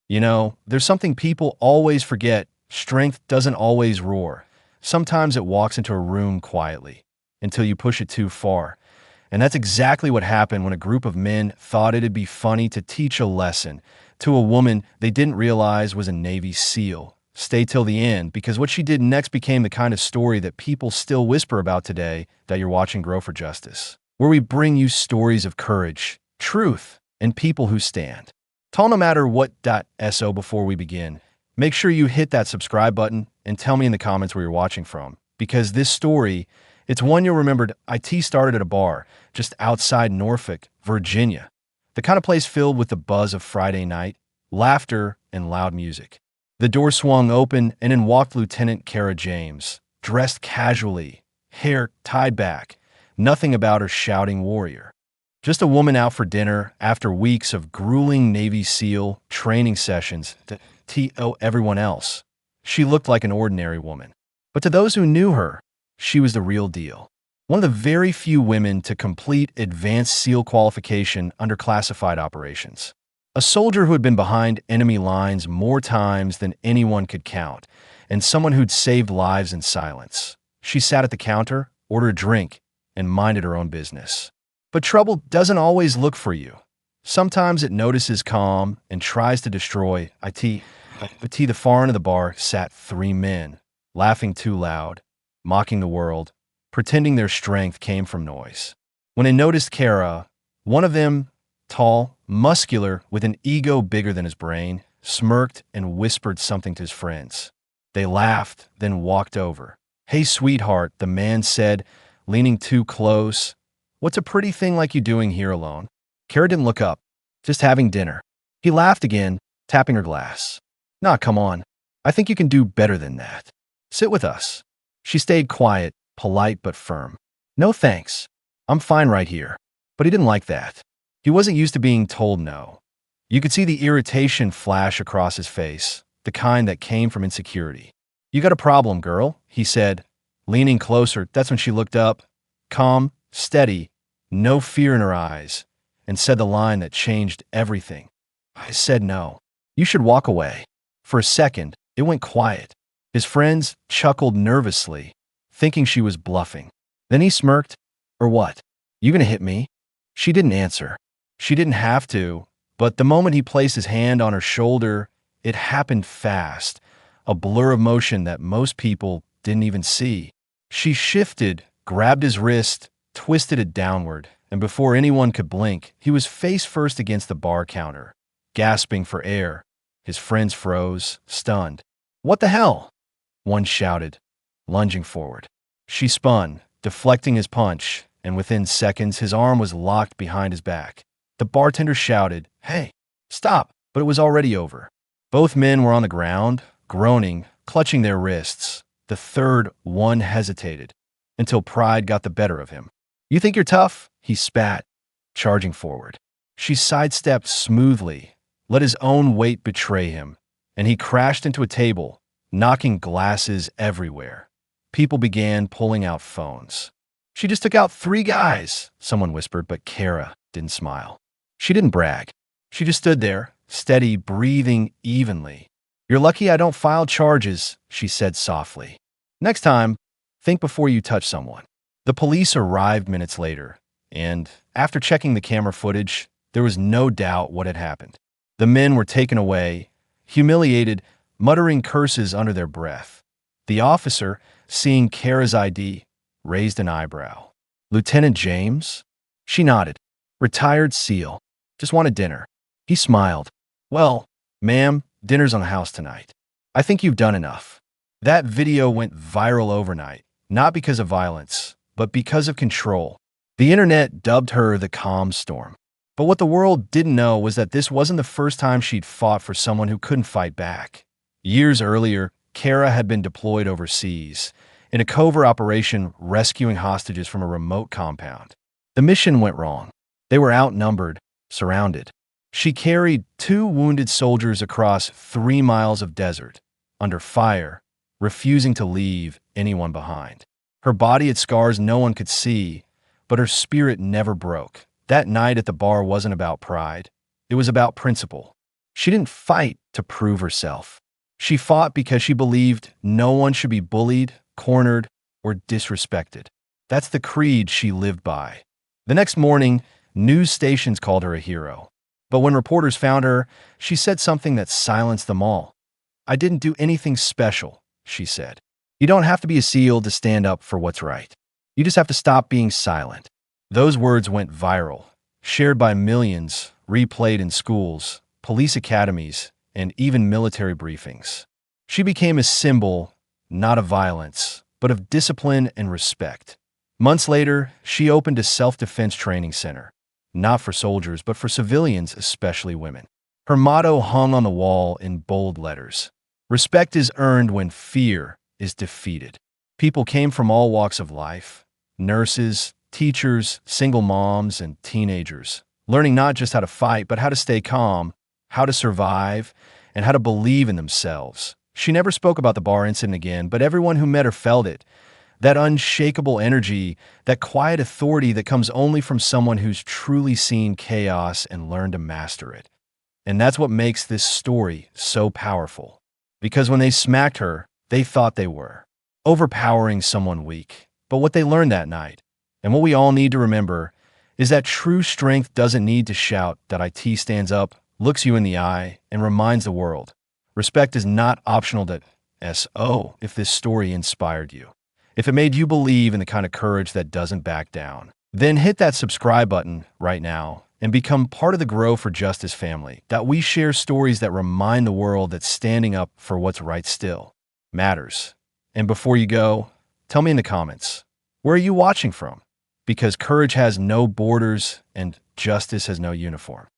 You know, there's something people always forget. Strength doesn't always roar. Sometimes it walks into a room quietly until you push it too far. And that's exactly what happened when a group of men thought it'd be funny to teach a lesson to a woman they didn't realize was a Navy SEAL. Stay till the end, because what she did next became the kind of story that people still whisper about today that you're watching Grow for Justice, where we bring you stories of courage, truth, and people who stand tall no matter what. So before we begin, make sure you hit that subscribe button and tell me in the comments where you're watching from, because this story, it's one you'll remember. IT started at a bar just outside Norfolk, Virginia, the kind of place filled with the buzz of Friday night, laughter, and loud music. The door swung open, and in walked Lieutenant Kara James, dressed casually, hair tied back, nothing about her shouting warrior. Just a woman out for dinner after weeks of grueling Navy SEAL training sessions to TO everyone else. She looked like an ordinary woman. But to those who knew her, she was the real deal. One of the very few women to complete advanced SEAL qualification under classified operations. A soldier who had been behind enemy lines more times than anyone could count, and someone who'd saved lives in silence. She sat at the counter, ordered a drink, and minded her own business. But trouble doesn't always look for you. Sometimes it notices calm and tries to destroy IT. But the far end of the bar sat three men, laughing too loud, mocking the world, pretending their strength came from noise. When they noticed Kara, one of them, tall, muscular, with an ego bigger than his brain, smirked and whispered something to his friends. They laughed, then walked over. "Hey, sweetheart," the man said, leaning too close. "What's a pretty thing like you doing here alone?" Kara didn't look up. "Just having dinner." He laughed again, tapping her glass. "Nah, come on. I think you can do better than that. Sit with us." She stayed quiet, polite but firm. "No thanks. I'm fine right here." But he didn't like that. He wasn't used to being told no. You could see the irritation flash across his face, the kind that came from insecurity. "You got a problem, girl," he said, leaning closer. That's when she looked up, calm, steady, no fear in her eyes, and said the line that changed everything. "I said no. You should walk away." For a second, it went quiet. His friends chuckled nervously, thinking she was bluffing. Then he smirked. "Or what? You gonna hit me?" She didn't answer. She didn't have to, but the moment he placed his hand on her shoulder, it happened fast, a blur of motion that most people didn't even see. She shifted, grabbed his wrist, twisted it downward, and before anyone could blink, he was face first against the bar counter, gasping for air. His friends froze, stunned. "What the hell?" one shouted, lunging forward. She spun, deflecting his punch, and within seconds his arm was locked behind his back. The bartender shouted, "Hey, stop," but it was already over. Both men were on the ground, groaning, clutching their wrists. The third one hesitated, until pride got the better of him. "You think you're tough?" he spat, charging forward. She sidestepped smoothly, let his own weight betray him, and he crashed into a table, knocking glasses everywhere. People began pulling out phones. "She just took out 3 guys," someone whispered, but Kara didn't smile. She didn't brag. She just stood there, steady, breathing evenly. "You're lucky I don't file charges," she said softly. "Next time, think before you touch someone." The police arrived minutes later, and after checking the camera footage, there was no doubt what had happened. The men were taken away, humiliated, muttering curses under their breath. The officer, seeing Kara's ID, raised an eyebrow. "Lieutenant James?" She nodded. "Retired SEAL. Just wanted dinner." He smiled. "Well, ma'am, dinner's on the house tonight. I think you've done enough." That video went viral overnight, not because of violence, but because of control. The internet dubbed her the calm storm. But what the world didn't know was that this wasn't the first time she'd fought for someone who couldn't fight back. Years earlier, Kara had been deployed overseas, in a covert operation rescuing hostages from a remote compound. The mission went wrong. They were outnumbered, surrounded. She carried 2 wounded soldiers across 3 miles of desert, under fire, refusing to leave anyone behind. Her body had scars no one could see, but her spirit never broke. That night at the bar wasn't about pride. It was about principle. She didn't fight to prove herself. She fought because she believed no one should be bullied, cornered, or disrespected. That's the creed she lived by. The next morning, news stations called her a hero. But when reporters found her, she said something that silenced them all. "I didn't do anything special," she said. "You don't have to be a SEAL to stand up for what's right. You just have to stop being silent." Those words went viral, shared by millions, replayed in schools, police academies, and even military briefings. She became a symbol, not of violence, but of discipline and respect. Months later, she opened a self-defense training center, not for soldiers, but for civilians, especially women. Her motto hung on the wall in bold letters: "Respect is earned when fear is defeated." People came from all walks of life: nurses, teachers, single moms, and teenagers, learning not just how to fight, but how to stay calm, how to survive, and how to believe in themselves. She never spoke about the bar incident again, but everyone who met her felt it. That unshakable energy, that quiet authority that comes only from someone who's truly seen chaos and learned to master it. And that's what makes this story so powerful. Because when they smacked her, they thought they were overpowering someone weak. But what they learned that night, and what we all need to remember, is that true strength doesn't need to shout. That IT stands up, looks you in the eye, and reminds the world. Respect is not optional. That SO, if this story inspired you, if it made you believe in the kind of courage that doesn't back down, then hit that subscribe button right now and become part of the Grow for Justice family. That we share stories that remind the world that standing up for what's right still matters. And before you go, tell me in the comments, where are you watching from? Because courage has no borders and justice has no uniform.